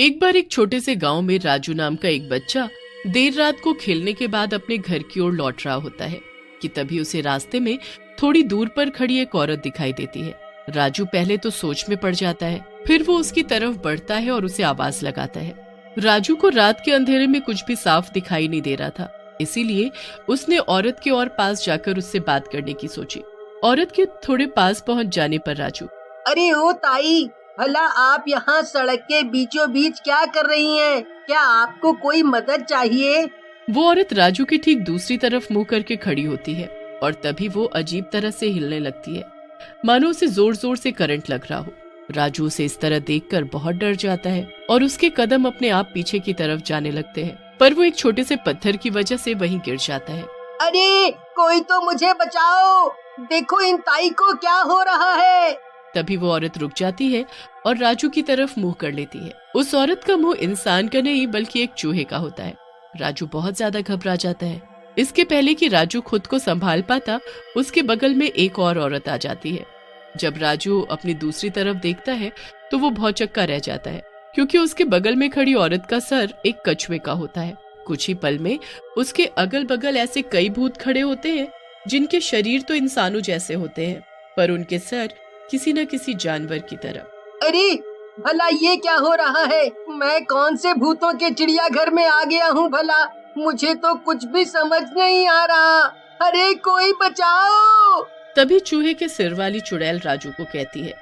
एक बार एक छोटे से गांव में राजू नाम का एक बच्चा देर रात को खेलने के बाद अपने घर की ओर लौट रहा होता है कि तभी उसे रास्ते में थोड़ी दूर पर खड़ी एक औरत दिखाई देती है। राजू पहले तो सोच में पड़ जाता है, फिर वो उसकी तरफ बढ़ता है और उसे आवाज लगाता है। राजू को रात के अंधेरे में कुछ भी साफ दिखाई नहीं दे रहा था, इसीलिए उसने औरत के और पास जाकर उससे बात करने की सोची। औरत के थोड़े पास पहुंच जाने पर राजू, अरे ओ ताई, भला आप यहाँ सड़क के बीचों बीच क्या कर रही हैं? क्या आपको कोई मदद चाहिए? वो औरत राजू की ठीक दूसरी तरफ मुंह करके खड़ी होती है और तभी वो अजीब तरह से हिलने लगती है, मानो उसे जोर जोर से करंट लग रहा हो। राजू उसे इस तरह देखकर बहुत डर जाता है और उसके कदम अपने आप पीछे की तरफ जाने लगते हैं, पर वो एक छोटे से पत्थर की वजह से वहीं गिर जाता है। अरे कोई तो मुझे बचाओ, देखो इन ताई को क्या हो रहा है। तभी वो औरत रुक जाती है और राजू की तरफ मुंह कर लेती है। उस औरत का मुंह इंसान का नहीं बल्कि एक चूहे का होता है। राजू बहुत ज्यादा घबरा जाता है। इसके पहले कि राजू खुद को संभाल पाता, उसके बगल में एक और औरत आ जाती है। जब राजू अपनी दूसरी तरफ देखता है तो वो भौचक्का रह जाता है, क्योंकि उसके बगल में खड़ी औरत का सर एक कछुए का होता है। कुछ ही पल में उसके अगल बगल ऐसे कई भूत खड़े होते हैं जिनके शरीर तो इंसानों जैसे होते हैं, पर उनके सर किसी न किसी जानवर की तरह। अरे भला ये क्या हो रहा है? मैं कौन से भूतों के चिड़ियाघर में आ गया हूँ भला? मुझे तो कुछ भी समझ नहीं आ रहा। अरे कोई बचाओ। तभी चूहे के सिर वाली चुड़ैल राजू को कहती है,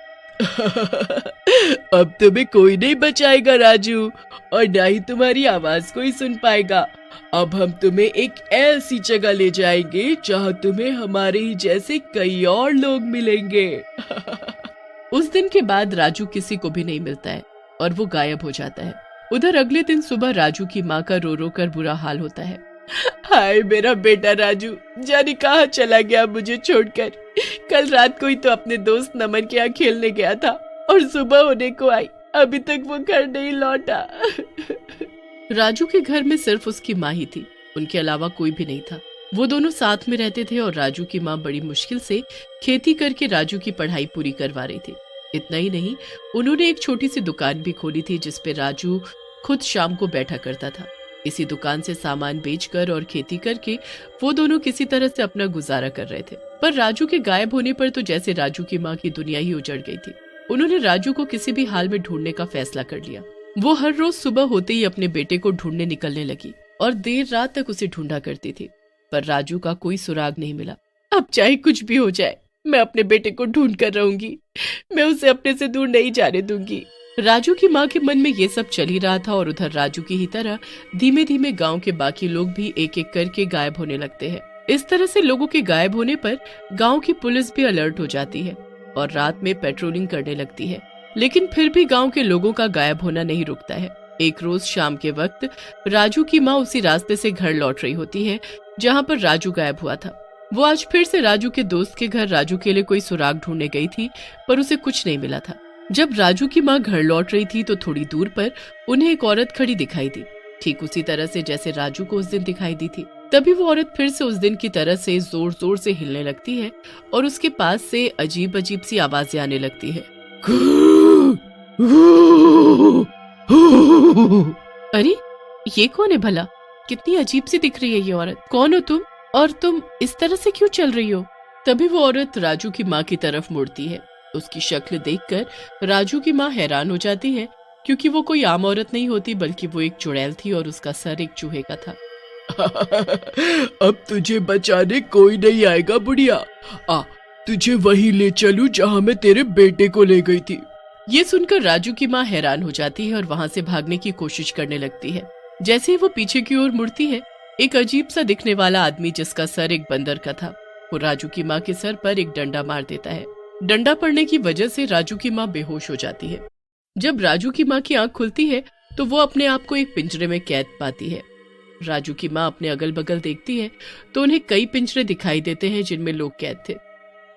अब तुम्हें कोई नहीं बचाएगा राजू, और ना ही तुम्हारी आवाज कोई सुन पाएगा। अब हम तुम्हें एक ऐसी जगह ले जाएंगे जहाँ तुम्हें हमारे ही जैसे कई और लोग मिलेंगे। उस दिन के बाद राजू किसी को भी नहीं मिलता है और वो गायब हो जाता है। उधर अगले दिन सुबह राजू की माँ का रो रो कर बुरा हाल होता है। हाय मेरा बेटा राजू, जाने कहाँ चला गया मुझे छोड़कर। कल रात को ही तो अपने दोस्त नमन के यहाँ खेलने गया था और सुबह होने को आई, अभी तक वो घर नहीं लौटा। राजू के घर में सिर्फ उसकी माँ ही थी, उनके अलावा कोई भी नहीं था। वो दोनों साथ में रहते थे और राजू की माँ बड़ी मुश्किल से खेती करके राजू की पढ़ाई पूरी करवा रही थी। इतना ही नहीं, उन्होंने एक छोटी सी दुकान भी खोली थी जिसपे राजू खुद शाम को बैठा करता था। इसी दुकान से सामान बेचकर और खेती करके वो दोनों किसी तरह से अपना गुजारा कर रहे थे। पर राजू के गायब होने पर तो जैसे राजू की माँ की दुनिया ही उजड़ गई थी। उन्होंने राजू को किसी भी हाल में ढूंढने का फैसला कर लिया। वो हर रोज सुबह होते ही अपने बेटे को ढूंढने निकलने लगी और देर रात तक उसे ढूंढा करती थी, पर राजू का कोई सुराग नहीं मिला। अब चाहे कुछ भी हो जाए, मैं अपने बेटे को ढूंढ कर रहूंगी, मैं उसे अपने से दूर नहीं जाने दूंगी। राजू की माँ के मन में ये सब चल ही रहा था और उधर राजू की ही तरह धीमे धीमे गांव के बाकी लोग भी एक एक करके गायब होने लगते हैं। इस तरह से लोगों के गायब होने पर गांव की पुलिस भी अलर्ट हो जाती है और रात में पेट्रोलिंग करने लगती है, लेकिन फिर भी गांव के लोगों का गायब होना नहीं रुकता है। एक रोज शाम के वक्त राजू की माँ उसी रास्ते से घर लौट रही होती है जहाँ पर राजू गायब हुआ था। वो आज फिर से राजू के दोस्त के घर राजू के लिए कोई सुराग ढूंढने गई थी, पर उसे कुछ नहीं मिला था। जब राजू की माँ घर लौट रही थी तो थोड़ी दूर पर उन्हें एक औरत खड़ी दिखाई दी, ठीक उसी तरह से जैसे राजू को उस दिन दिखाई दी थी। तभी वो औरत फिर से उस दिन की तरह से जोर जोर से हिलने लगती है और उसके पास से अजीब अजीब सी आवाजें आने लगती है। अरे ये कौन है भला? कितनी अजीब सी दिख रही है ये औरत। कौन हो तुम और तुम इस तरह से क्यों चल रही हो? तभी वो औरत राजू की माँ की तरफ मुड़ती है। उसकी शक्ल देखकर राजू की माँ हैरान हो जाती है, क्योंकि वो कोई आम औरत नहीं होती बल्कि वो एक चुड़ैल थी और उसका सर एक चूहे का था। अब तुझे बचाने कोई नहीं आएगा बुढ़िया, आ तुझे वहीं ले चलूं जहाँ मैं तेरे बेटे को ले गई थी। ये सुनकर राजू की माँ हैरान हो जाती है और वहाँ से भागने की कोशिश करने लगती है। जैसे ही वो पीछे की ओर मुड़ती है, एक अजीब सा दिखने वाला आदमी जिसका सर एक बंदर का था, वो राजू की माँ के सर पर एक डंडा मार देता है। डंडा पड़ने की वजह से राजू की माँ बेहोश हो जाती है। जब राजू की माँ की आंख खुलती है तो वो अपने आप को एक पिंजरे में कैद पाती है। राजू की माँ अपने अगल बगल देखती है तो उन्हें कई पिंजरे दिखाई देते हैं जिनमें लोग कैद थे।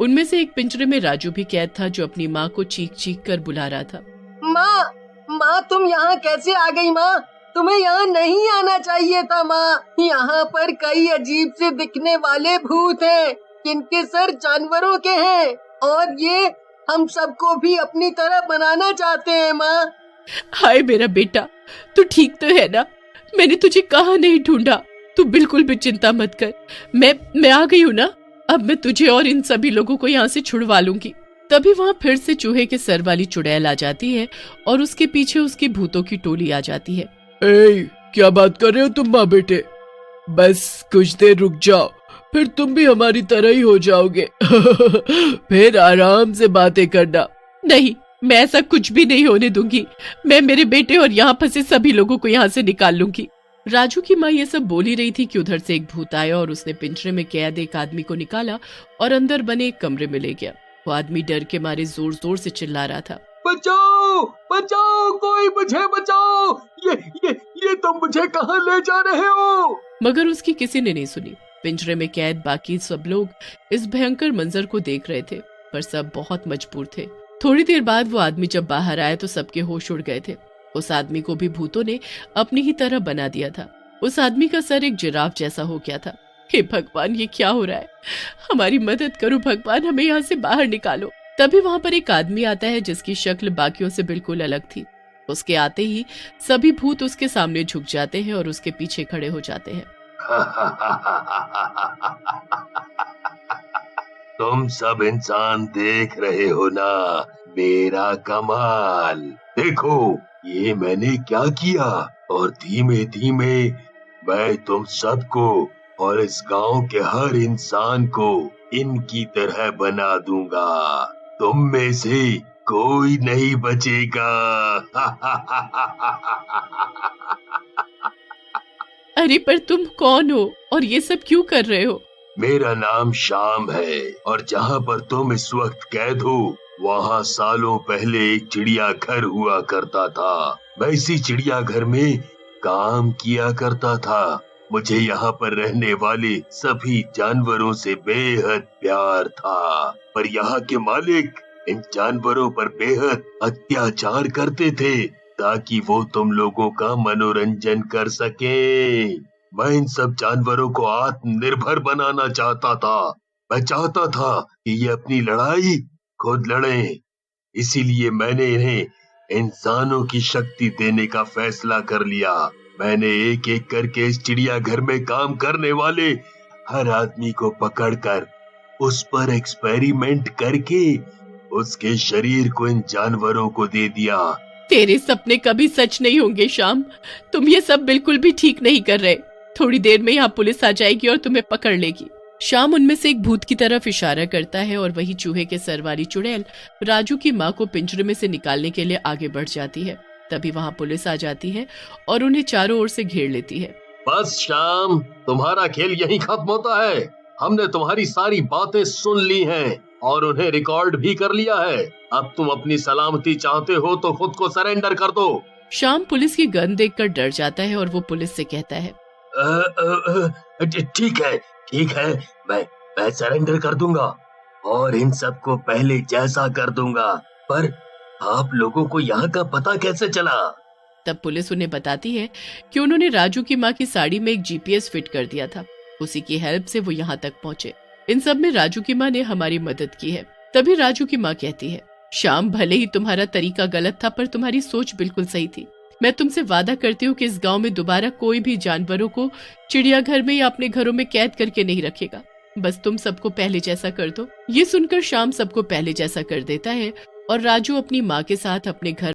उनमें से एक पिंजरे में राजू भी कैद था, जो अपनी माँ को चीख चीख कर बुला रहा था। माँ तुम यहाँ कैसे आ गई? माँ तुम्हें यहाँ नहीं आना चाहिए था। माँ यहाँ पर कई अजीब से दिखने वाले भूत हैं, जिनके सर जानवरों के हैं और ये हम सबको भी अपनी तरह बनाना चाहते हैं। माँ हाय मेरा बेटा, तू ठीक तो है ना? मैंने तुझे कहाँ नहीं ढूंढा। तू बिल्कुल भी चिंता मत कर, मैं आ गई हूँ ना। अब मैं तुझे और इन सभी लोगों को यहाँ से छुड़वा लूंगी। तभी वहाँ फिर से चूहे के सर वाली चुड़ैल आ जाती है और उसके पीछे उसकी भूतों की टोली आ जाती है। ए, क्या बात कर रहे हो तुम माँ बेटे? बस कुछ देर रुक जाओ, फिर तुम भी हमारी तरह ही हो जाओगे। फिर आराम से बातें करना। नहीं, मैं ऐसा कुछ भी नहीं होने दूंगी। मैं मेरे बेटे और यहाँ फंसे सभी लोगों को यहाँ से निकाल लूंगी। राजू की माँ ये सब बोल ही रही थी कि उधर से एक भूत आया और उसने पिंजरे में कैद एक आदमी को निकाला और अंदर बने एक कमरे में ले गया। वो आदमी डर के मारे जोर जोर से चिल्ला रहा था, बचाओ बचाओ, कोई मुझे बचाओ, ये तुम मुझे कहाँ ले जा रहे हो? मगर उसकी किसी ने नहीं सुनी। पिंजरे में कैद बाकी सब लोग इस भयंकर मंजर को देख रहे थे, पर सब बहुत मजबूर थे। थोड़ी देर बाद वो आदमी जब बाहर आया तो सबके होश उड़ गए थे। उस आदमी को भी भूतों ने अपनी ही तरह बना दिया था। उस आदमी का सर एक जिराफ जैसा हो गया था। हे भगवान, ये क्या हो रहा है? हमारी मदद करो भगवान, हमें यहाँ से बाहर निकालो। तभी वहाँ पर एक आदमी आता है जिसकी शक्ल बाकियों से बिल्कुल अलग थी। उसके आते ही सभी भूत उसके सामने झुक जाते हैं और उसके पीछे खड़े हो जाते हैं। तुम सब इंसान देख रहे हो ना मेरा कमाल। देखो ये मैंने क्या किया, और धीमे धीमे मैं तुम सबको और इस गांव के हर इंसान को इनकी तरह बना दूंगा। तुम में से कोई नहीं बचेगा। अरे पर तुम कौन हो और ये सब क्यों कर रहे हो? मेरा नाम श्याम है, और जहाँ पर तुम इस वक्त कैद हो वहाँ सालों पहले एक चिड़ियाघर हुआ करता था। मैं इसी चिड़ियाघर में काम किया करता था। मुझे यहाँ पर रहने वाले सभी जानवरों से बेहद प्यार था, पर यहाँ के मालिक इन जानवरों पर बेहद अत्याचार करते थे ताकि वो तुम लोगों का मनोरंजन कर सके। मैं इन सब जानवरों को आत्मनिर्भर बनाना चाहता था। मैं चाहता था कि ये अपनी लड़ाई खुद लड़ें। इसीलिए मैंने इन्हें इंसानों की शक्ति देने का फैसला कर लिया। मैंने एक एक करके इस चिड़ियाघर में काम करने वाले हर आदमी को पकड़कर उस पर एक्सपेरिमेंट करके उसके शरीर को इन जानवरों को दे दिया। तेरे सपने कभी सच नहीं होंगे श्याम। तुम ये सब बिल्कुल भी ठीक नहीं कर रहे। थोड़ी देर में यहाँ पुलिस आ जाएगी और तुम्हें पकड़ लेगी। श्याम उनमें से एक भूत की तरफ इशारा करता है और वही चूहे के सर वाली चुड़ैल राजू की माँ को पिंजरे में से निकालने के लिए आगे बढ़ जाती है। तभी वहाँ पुलिस आ जाती है और उन्हें चारों ओर से घेर लेती है। बस श्याम, तुम्हारा खेल यहीं खत्म होता है। हमने तुम्हारी सारी बातें सुन ली हैं और उन्हें रिकॉर्ड भी कर लिया है। अब तुम अपनी सलामती चाहते हो तो खुद को सरेंडर कर दो। श्याम पुलिस की गन देखकर डर जाता है और वो पुलिस से कहता है, ठीक है, मैं सरेंडर कर दूंगा और इन सबको पहले जैसा कर दूंगा। पर आप लोगों को यहाँ का पता कैसे चला? तब पुलिस उन्हें बताती है कि उन्होंने राजू की माँ की साड़ी में एक जीपीएस फिट कर दिया था। उसी की हेल्प से वो यहाँ तक पहुँचे। इन सब में राजू की माँ ने हमारी मदद की है। तभी राजू की माँ कहती है, श्याम भले ही तुम्हारा तरीका गलत था पर तुम्हारी सोच बिल्कुल सही थी। मैं तुमसे वादा करती हूँ कि इस गांव में दोबारा कोई भी जानवरों को चिड़ियाघर में या अपने घरों में कैद करके नहीं रखेगा। बस तुम सबको पहले जैसा कर दो। ये सुनकर श्याम सबको पहले जैसा कर देता है और राजू अपनी माँ के साथ अपने घर